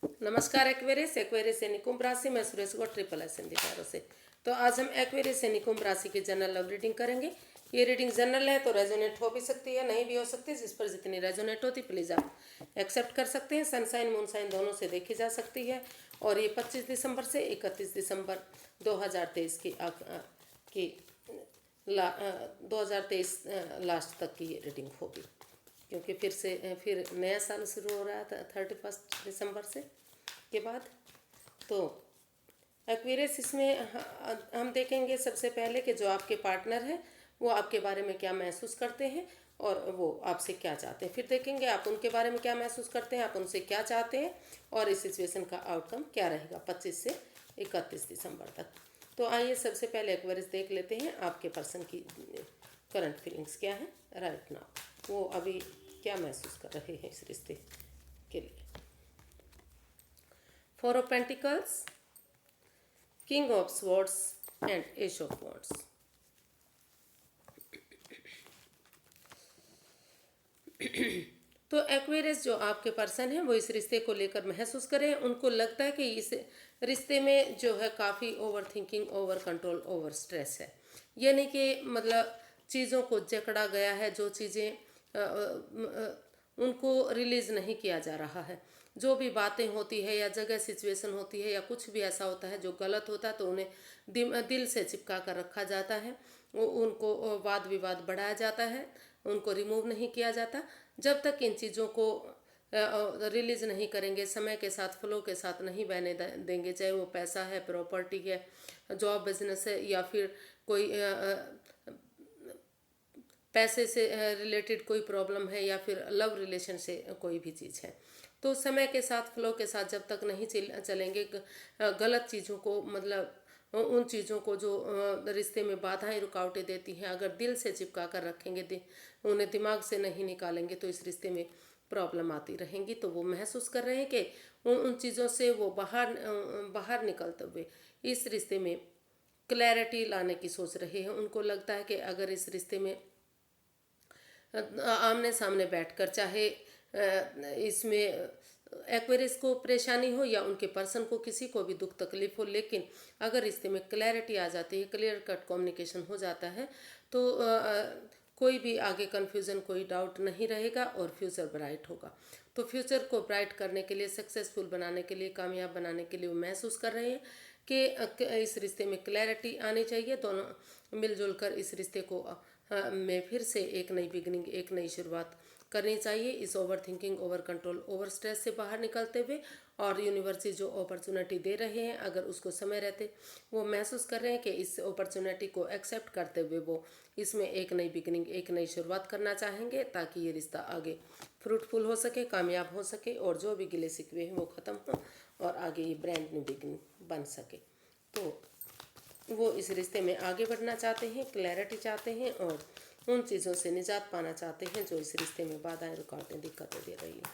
नमस्कार एक्वेरियस यानी कुंभ राशि में सुरेश को ट्रिपल एस हिंदी पैरों से। तो आज हम एक्वेरियस यानी कुंभ राशि की जनरल लव रीडिंग करेंगे। ये रीडिंग जनरल है तो रेजोनेट हो भी सकती है, नहीं भी हो सकती। जिस पर जितनी रेजोनेट होती प्लीज़ आप एक्सेप्ट कर सकते हैं। सनसाइन मूनसाइन दोनों से देखी जा सकती है। और ये 25 दिसंबर से 31 दिसंबर 2023 की 2023 लास्ट तक की ये रीडिंग होगी, क्योंकि फिर नया साल शुरू हो रहा है 31 दिसंबर से के बाद। तो एक्वेरियस इसमें हम देखेंगे सबसे पहले कि जो आपके पार्टनर हैं वो आपके बारे में क्या महसूस करते हैं और वो आपसे क्या चाहते हैं। फिर देखेंगे आप उनके बारे में क्या महसूस करते हैं, आप उनसे क्या चाहते हैं और इस सिचुएशन का आउटकम क्या रहेगा 25 से 31 दिसंबर तक। तो आइए सबसे पहले एक्वेरियस देख लेते हैं आपके पर्सन की करंट फीलिंग्स क्या है राइट नाउ, वो अभी क्या महसूस कर रहे हैं इस रिश्ते के लिए। 4 of pentacles, king of swords and S of wands. तो एक्वेरियस जो आपके पर्सन है वो इस रिश्ते को लेकर महसूस करें। उनको लगता है कि इस रिश्ते में जो है काफ़ी over thinking, over control, over stress है। यानी कि मतलब चीज़ों को जकड़ा गया है, जो चीज़ें उनको रिलीज़ नहीं किया जा रहा है। जो भी बातें होती है या जगह सिचुएशन होती है या कुछ भी ऐसा होता है जो गलत होता है तो उन्हें दिल से चिपका कर रखा जाता है। वो उनको वाद विवाद बढ़ाया जाता है, उनको रिमूव नहीं किया जाता। जब तक इन चीज़ों को रिलीज नहीं करेंगे, समय के साथ फ्लो के साथ नहीं बहने देंगे, चाहे वो पैसा है, प्रॉपर्टी है, जॉब बिजनेस है या फिर कोई पैसे से रिलेटेड कोई प्रॉब्लम है या फिर लव रिलेशन से कोई भी चीज़ है, तो समय के साथ फ्लो के साथ जब तक नहीं चलेंगे, गलत चीज़ों को मतलब उन चीज़ों को जो रिश्ते में बाधाएं रुकावटें देती हैं अगर दिल से चिपका कर रखेंगे, उन्हें दिमाग से नहीं निकालेंगे तो इस रिश्ते में प्रॉब्लम आती रहेंगी। तो वो महसूस कर रहे हैं कि उन चीज़ों से वो बाहर निकलते हुए इस रिश्ते में क्लैरिटी लाने की सोच रहे हैं। उनको लगता है कि अगर इस रिश्ते में आमने सामने बैठकर, चाहे इसमें एक्वेरियस को परेशानी हो या उनके पर्सन को किसी को भी दुख तकलीफ हो, लेकिन अगर रिश्ते में क्लैरिटी आ जाती है, क्लियर कट कम्युनिकेशन हो जाता है तो कोई भी आगे कन्फ्यूज़न, कोई डाउट नहीं रहेगा और फ्यूचर ब्राइट होगा। तो फ्यूचर को ब्राइट करने के लिए, सक्सेसफुल बनाने के लिए, कामयाब बनाने के लिए वो महसूस कर रहे हैं कि इस रिश्ते में क्लैरिटी आनी चाहिए। दोनों मिलजुल कर इस रिश्ते को में फिर से एक नई बिगनिंग, एक नई शुरुआत करनी चाहिए। इस over thinking, over control, over stress से बाहर निकलते हुए, और यूनिवर्सिटी जो अपॉर्चुनिटी दे रहे हैं अगर उसको समय रहते वो महसूस कर रहे हैं कि इस अपॉर्चुनिटी को एक्सेप्ट करते हुए वो इसमें एक नई बिगनिंग, एक नई शुरुआत करना चाहेंगे ताकि ये रिश्ता आगे फ्रूटफुल हो सके, कामयाब हो सके और जो भी गिले शिकवे हैं वो ख़त्म हो और आगे ये ब्रांड न्यू बिगनिंग बन सके। तो वो इस रिश्ते में आगे बढ़ना चाहते हैं, क्लैरिटी चाहते हैं और उन चीज़ों से निजात पाना चाहते हैं जो इस रिश्ते में बाधाएं, रुकावटें, दिक्कतें दे रही हैं।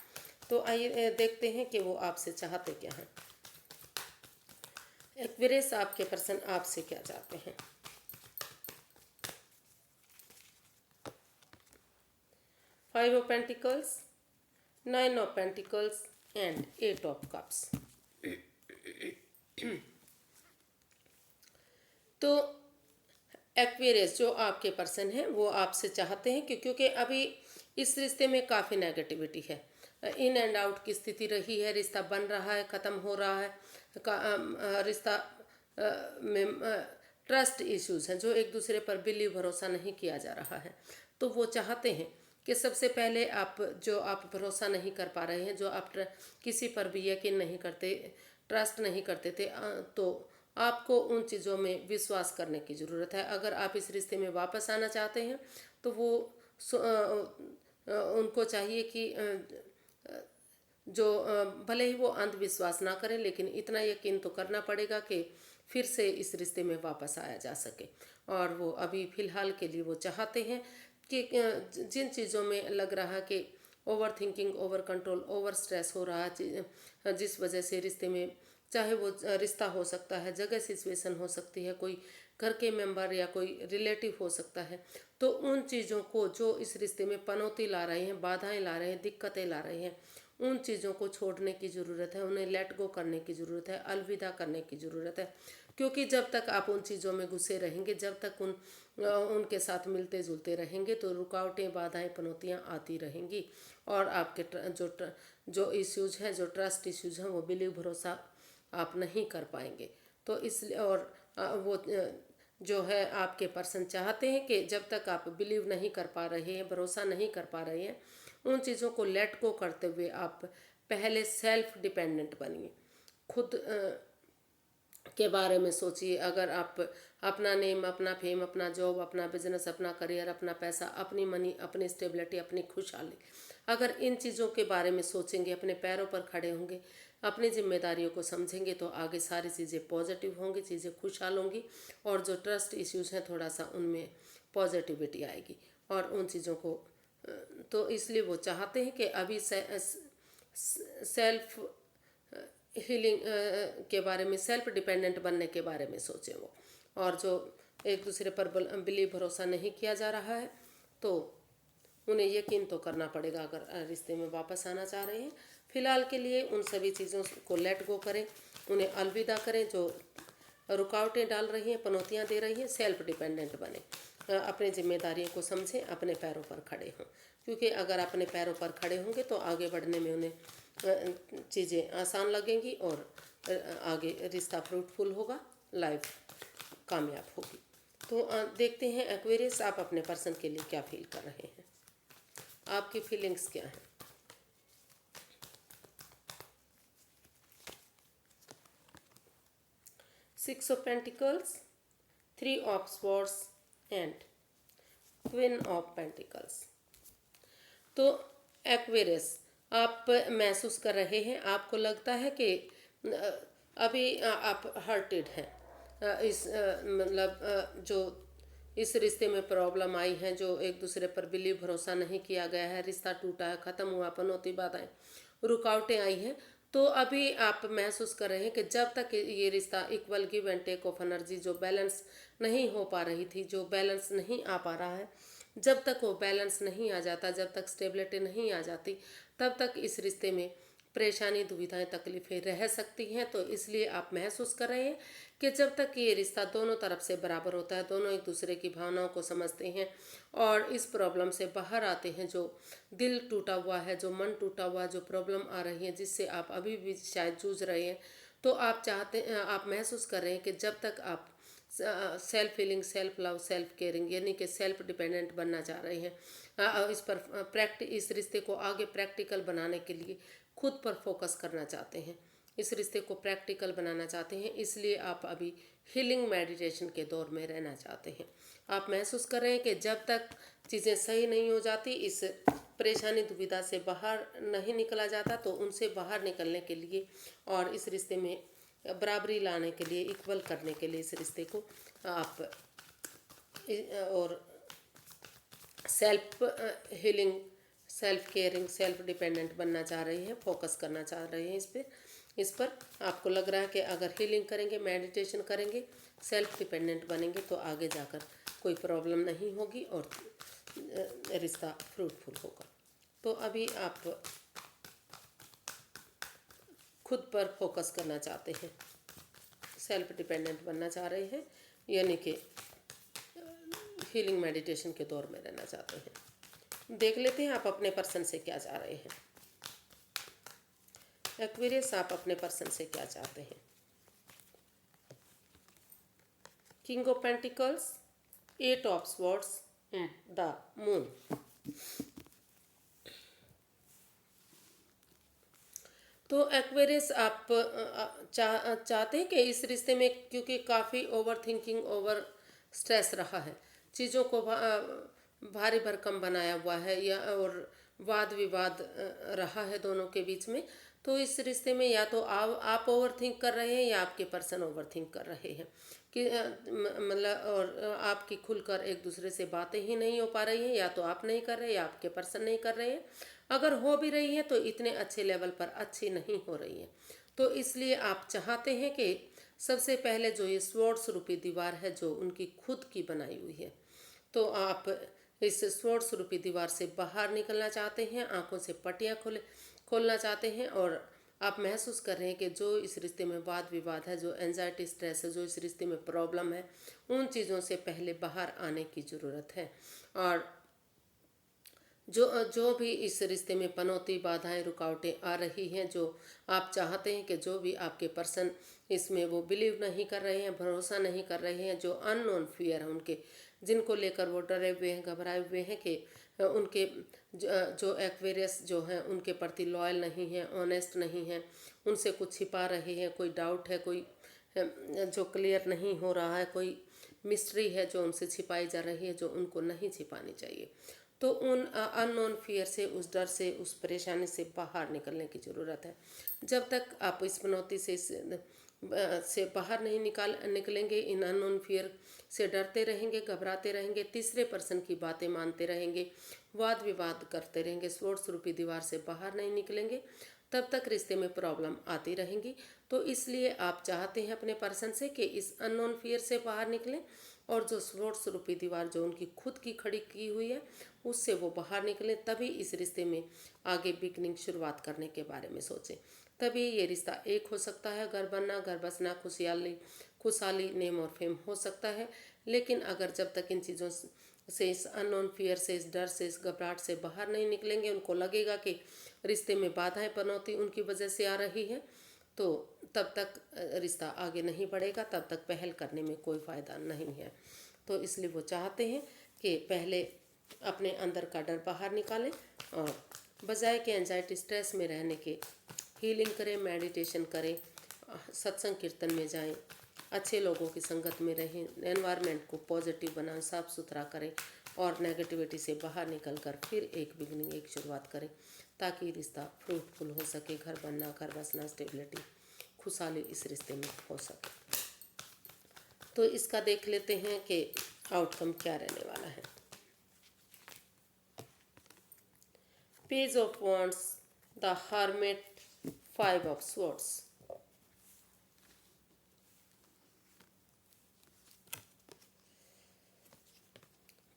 तो आइए देखते हैं कि वो आपसे चाहते क्या हैं। एक्वेरियस, आपके पर्सन आपसे क्या चाहते हैं। 5 of pentacles, 9 of pentacles and 8 of cups. तो एक्वेरियस जो आपके पर्सन हैं वो आपसे चाहते हैं क्योंकि अभी इस रिश्ते में काफ़ी नेगेटिविटी है, इन एंड आउट की स्थिति रही है। रिश्ता बन रहा है, ख़त्म हो रहा है, रिश्ता में ट्रस्ट इश्यूज हैं, जो एक दूसरे पर बिलीव, भरोसा नहीं किया जा रहा है। तो वो चाहते हैं कि सबसे पहले आप भरोसा नहीं कर पा रहे हैं, जो आप किसी पर भी यकीन नहीं करते, ट्रस्ट नहीं करते थे, तो आपको उन चीज़ों में विश्वास करने की ज़रूरत है। अगर आप इस रिश्ते में वापस आना चाहते हैं तो वो उनको चाहिए कि भले ही वो अंधविश्वास ना करें, लेकिन इतना यकीन तो करना पड़ेगा कि फिर से इस रिश्ते में वापस आया जा सके। और वो अभी फ़िलहाल के लिए वो चाहते हैं कि जिन चीज़ों में लग रहा है कि over thinking, over control, over stress हो रहा है, जिस वजह से रिश्ते में, चाहे वो रिश्ता हो सकता है, जगह सिचुएशन हो सकती है, कोई घर के मेंबर या कोई रिलेटिव हो सकता है, तो उन चीज़ों को जो इस रिश्ते में पनौती ला रहे हैं, बाधाएं ला रहे हैं, दिक्कतें ला रहे हैं, उन चीज़ों को छोड़ने की ज़रूरत है, उन्हें लेट गो करने की ज़रूरत है, अलविदा करने की ज़रूरत है। क्योंकि जब तक आप उन चीज़ों में घुसे रहेंगे, जब तक उनके साथ मिलते जुलते रहेंगे, तो रुकावटें, बाधाएं, पनौतियाँ आती रहेंगी और आपके जो इश्यूज हैं, जो ट्रस्ट इश्यूज हैं, वो बिलीव भरोसा आप नहीं कर पाएंगे। तो इसलिए और वो जो है आपके पर्सन चाहते हैं कि जब तक आप बिलीव नहीं कर पा रहे हैं, भरोसा नहीं कर पा रहे हैं, उन चीज़ों को लेट गो करते हुए आप पहले सेल्फ डिपेंडेंट बनिए। खुद के बारे में सोचिए। अगर आप अपना नेम, अपना फेम, अपना जॉब, अपना बिजनेस, अपना करियर, अपना पैसा, अपनी मनी, अपनी स्टेबिलिटी, अपनी खुशहाली, अगर इन चीज़ों के बारे में सोचेंगे, अपने पैरों पर खड़े होंगे, अपनी जिम्मेदारियों को समझेंगे, तो आगे सारी चीज़ें पॉजिटिव होंगी, चीज़ें खुशहाल होंगी और जो ट्रस्ट इश्यूज हैं थोड़ा सा उनमें पॉजिटिविटी आएगी और उन चीज़ों को तो इसलिए वो चाहते हैं कि अभी सेल्फ हीलिंग के बारे में, सेल्फ डिपेंडेंट बनने के बारे में सोचें वो। और जो एक दूसरे पर बिलीव भरोसा नहीं किया जा रहा है, तो उन्हें यकीन तो करना पड़ेगा अगर रिश्ते में वापस आना चाह रहे हैं। फिलहाल के लिए उन सभी चीज़ों को लेट गो करें, उन्हें अलविदा करें जो रुकावटें डाल रही हैं, पनौतियाँ दे रही हैं। सेल्फ डिपेंडेंट बने, अपनी जिम्मेदारियों को समझें, अपने पैरों पर खड़े हों। क्योंकि अगर अपने पैरों पर खड़े होंगे तो आगे बढ़ने में उन्हें चीज़ें आसान लगेंगी और आगे रिश्ता फ्रूटफुल होगा, लाइफ कामयाब होगी। तो देखते हैं एक्वेरियस, आप अपने पर्सन के लिए क्या फील कर रहे हैं, आपकी फीलिंग्स क्या हैं। Six of pentacles, three of swords and queen of pentacles. तो एक्वेरियस, आप महसूस कर रहे हैं, आपको लगता है कि अभी आप हर्टेड हैं। मतलब जो इस रिश्ते में प्रॉब्लम आई है, जो एक दूसरे पर बिलीव भरोसा नहीं किया गया है, रिश्ता टूटा है, ख़त्म हुआ, पनौती बाधाएं, रुकावटें आई हैं, तो अभी आप महसूस कर रहे हैं कि जब तक ये रिश्ता equal give and take of energy, जो बैलेंस नहीं हो पा रही थी, जो बैलेंस नहीं आ पा रहा है, जब तक वो बैलेंस नहीं आ जाता, जब तक स्टेबिलिटी नहीं आ जाती, तब तक इस रिश्ते में परेशानी, दुविधाएं, तकलीफ़ें रह सकती हैं। तो इसलिए आप महसूस कर रहे हैं कि जब तक ये रिश्ता दोनों तरफ से बराबर होता है, दोनों एक दूसरे की भावनाओं को समझते हैं और इस प्रॉब्लम से बाहर आते हैं, जो दिल टूटा हुआ है, जो मन टूटा हुआ है, जो प्रॉब्लम आ रही है जिससे आप अभी भी शायद जूझ रहे हैं, तो आप महसूस कर रहे हैं कि जब तक आप self healing, self love, self caring यानी कि सेल्फ डिपेंडेंट बनना चाह रहे हैं, इस पर इस रिश्ते को आगे प्रैक्टिकल बनाने के लिए खुद पर फोकस करना चाहते हैं, इस रिश्ते को प्रैक्टिकल बनाना चाहते हैं, इसलिए आप अभी हीलिंग मेडिटेशन के दौर में रहना चाहते हैं। आप महसूस कर रहे हैं कि जब तक चीज़ें सही नहीं हो जाती, इस परेशानी दुविधा से बाहर नहीं निकला जाता, तो उनसे बाहर निकलने के लिए और इस रिश्ते में बराबरी लाने के लिए, इक्वल करने के लिए इस रिश्ते को आप और self healing, self caring, self dependent बनना चाह रहे हैं, फोकस करना चाह रहे हैं इस पर आपको लग रहा है कि अगर हीलिंग करेंगे, मेडिटेशन करेंगे, सेल्फ डिपेंडेंट बनेंगे, तो आगे जाकर कोई प्रॉब्लम नहीं होगी और रिश्ता फ्रूटफुल होगा। तो अभी आप खुद पर फोकस करना चाहते हैं, सेल्फ डिपेंडेंट बनना चाह रहे हैं, यानी कि हीलिंग मेडिटेशन के दौर में रहना चाहते हैं। देख लेते हैं आप अपने पर्सन से क्या चाह रहे हैं। एक्वेरियस, आप अपने पर्सन से क्या चाहते हैं। King of pentacles, eight of swords and the moon. तो एक्वेरियस, आप चाहते हैं कि इस रिश्ते में, क्योंकि काफ़ी ओवर थिंकिंग, ओवर स्ट्रेस रहा है, चीज़ों को भारी भरकम बनाया हुआ है, या और वाद विवाद रहा है दोनों के बीच में, तो इस रिश्ते में या तो आप ओवर थिंक कर रहे हैं या आपके पर्सन ओवर थिंक कर रहे हैं कि मतलब, और आपकी खुलकर एक दूसरे से बातें ही नहीं हो पा रही हैं, या तो आप नहीं कर रहे या आपके पर्सन नहीं कर रहे हैं। अगर हो भी रही है तो इतने अच्छे लेवल पर अच्छी नहीं हो रही है। तो इसलिए आप चाहते हैं कि सबसे पहले जो ये स्वॉर्ड्स रूपी दीवार है, जो उनकी खुद की बनाई हुई है, तो आप इस स्वॉर्ड्स रूपी दीवार से बाहर निकलना चाहते हैं, आंखों से पट्टियाँ खोलना चाहते हैं और आप महसूस कर रहे हैं कि जो इस रिश्ते में वाद विवाद है, जो एंजाइटी स्ट्रेस है, जो इस रिश्ते में प्रॉब्लम है, उन चीज़ों से पहले बाहर आने की ज़रूरत है। और जो जो भी इस रिश्ते में पनौती बाधाएं रुकावटें आ रही हैं, जो आप चाहते हैं कि जो भी आपके पर्सन इसमें वो बिलीव नहीं कर रहे हैं, भरोसा नहीं कर रहे हैं, जो अननोन फियर है उनके, जिनको लेकर वो डरे हुए हैं, घबराए हुए हैं कि उनके जो एक्वेरियस जो हैं उनके प्रति लॉयल नहीं हैं, ऑनेस्ट नहीं हैं, उनसे कुछ छिपा रहे हैं, कोई डाउट है, कोई जो क्लियर नहीं हो रहा है, कोई मिस्ट्री है जो उनसे छिपाई जा रही है, जो उनको नहीं छिपानी चाहिए। तो उन अननोन फियर से, उस डर से, उस परेशानी से बाहर निकलने की ज़रूरत है। जब तक आप इस पनौती से बाहर नहीं निकलेंगे, इन अननोन फियर से डरते रहेंगे, घबराते रहेंगे, तीसरे पर्सन की बातें मानते रहेंगे, वाद विवाद करते रहेंगे, स्वॉर्ड्स रूपी दीवार से बाहर नहीं निकलेंगे, तब तक रिश्ते में प्रॉब्लम आती रहेंगी। तो इसलिए आप चाहते हैं अपने पर्सन से कि इस अननोन फियर से बाहर निकलें और जो स्वॉर्ड्स रूपी दीवार जो उनकी खुद की खड़ी की हुई है उससे वो बाहर निकलें, तभी इस रिश्ते में आगे बिगनिंग शुरुआत करने के बारे में सोचें। तभी ये रिश्ता एक हो सकता है, घर बनना, घर बसना, खुशहाली, नेम और फेम हो सकता है। लेकिन अगर जब तक इन चीज़ों से, इस अननोन फियर से, इस डर से, इस घबराहट से बाहर नहीं निकलेंगे, उनको लगेगा कि रिश्ते में बाधाएं पनौती उनकी वजह से आ रही है, तो तब तक रिश्ता आगे नहीं बढ़ेगा, तब तक पहल करने में कोई फ़ायदा नहीं है। तो इसलिए वो चाहते हैं कि पहले अपने अंदर का डर बाहर निकालें और बजाय के एंजाइटी स्ट्रेस में रहने के हीलिंग करें, मेडिटेशन करें, सत्संग कीर्तन में जाएं, अच्छे लोगों की संगत में रहें, एनवायरनमेंट को पॉजिटिव बनाएं, साफ़ सुथरा करें और नेगेटिविटी से बाहर निकलकर फिर एक बिगनिंग, एक शुरुआत करें, ताकि रिश्ता फ्रूटफुल हो सके, घर बनना, घर बसना, स्टेबिलिटी, खुशहाली इस रिश्ते में हो सके। तो इसका देख लेते हैं कि आउटकम क्या रहने वाला है। Page of wands, the hermit, 5 of swords.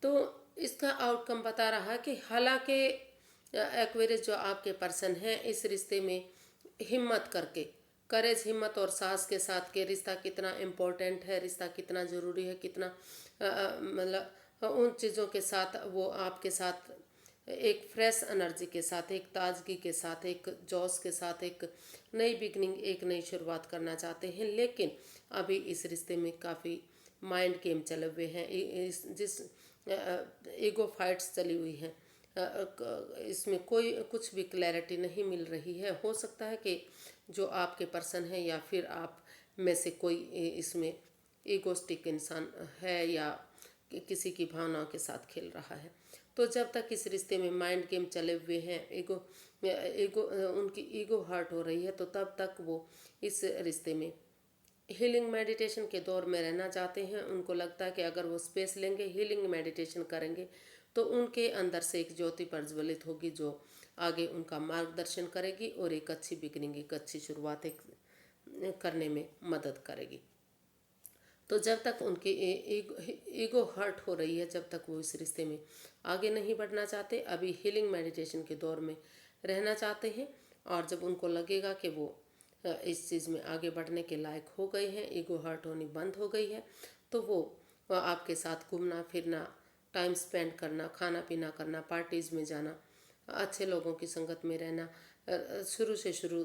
तो इसका आउटकम बता रहा है कि हालांकि एक्वेरियस जो आपके पर्सन हैं इस रिश्ते में हिम्मत करके, करेज, हिम्मत और साहस के साथ के रिश्ता कितना इम्पोर्टेंट है, रिश्ता कितना ज़रूरी है, कितना मतलब उन चीज़ों के साथ वो आपके साथ एक फ्रेश एनर्जी के साथ, एक ताजगी के साथ, एक जोश के साथ एक नई बिगनिंग, एक नई शुरुआत करना चाहते हैं। लेकिन अभी इस रिश्ते में काफ़ी माइंड गेम चले हुए हैं, जिस ईगो फाइट्स चली हुई हैं, इसमें कोई कुछ भी क्लैरिटी नहीं मिल रही है। हो सकता है कि जो आपके पर्सन है या फिर आप में से कोई इसमें ईगोस्टिक इंसान है या किसी की भावनाओं के साथ खेल रहा है। तो जब तक इस रिश्ते में माइंड गेम चले हुए हैं, ईगो उनकी ईगो हर्ट हो रही है, तो तब तक वो इस रिश्ते में हीलिंग मेडिटेशन के दौर में रहना चाहते हैं। उनको लगता है कि अगर वो स्पेस लेंगे, हीलिंग मेडिटेशन करेंगे, तो उनके अंदर से एक ज्योति प्रज्वलित होगी जो आगे उनका मार्गदर्शन करेगी और एक अच्छी बिगनिंग, एक अच्छी शुरुआत करने में मदद करेगी। तो जब तक उनकी ईगो हर्ट हो रही है, जब तक वो इस रिश्ते में आगे नहीं बढ़ना चाहते, अभी हीलिंग मेडिटेशन के दौर में रहना चाहते हैं। और जब उनको लगेगा कि वो इस चीज़ में आगे बढ़ने के लायक हो गए हैं, ईगो हर्ट होनी बंद हो गई है, तो वो आपके साथ घूमना फिरना, टाइम स्पेंड करना, खाना पीना करना, पार्टीज़ में जाना, अच्छे लोगों की संगत में रहना, शुरू से शुरू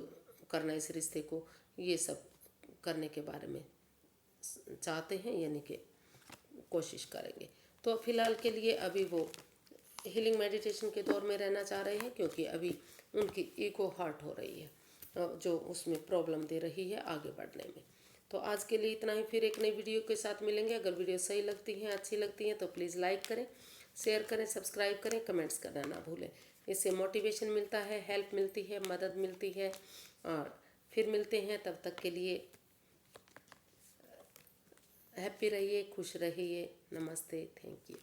करना इस रिश्ते को, ये सब करने के बारे में चाहते हैं, यानी कि कोशिश करेंगे। तो फिलहाल के लिए अभी वो हीलिंग मेडिटेशन के दौर में रहना चाह रहे हैं, क्योंकि अभी उनकी ईगो हर्ट हो रही है, जो उसमें प्रॉब्लम दे रही है आगे बढ़ने में। तो आज के लिए इतना ही, फिर एक नई वीडियो के साथ मिलेंगे। अगर वीडियो सही लगती हैं, अच्छी लगती हैं, तो प्लीज़ लाइक करें, शेयर करें, सब्सक्राइब करें, कमेंट्स करना ना भूलें। इससे मोटिवेशन मिलता है, हेल्प मिलती है, मदद मिलती है। और फिर मिलते हैं, तब तक के लिए हैप्पी रहिए, खुश रहिए। नमस्ते, थैंक यू।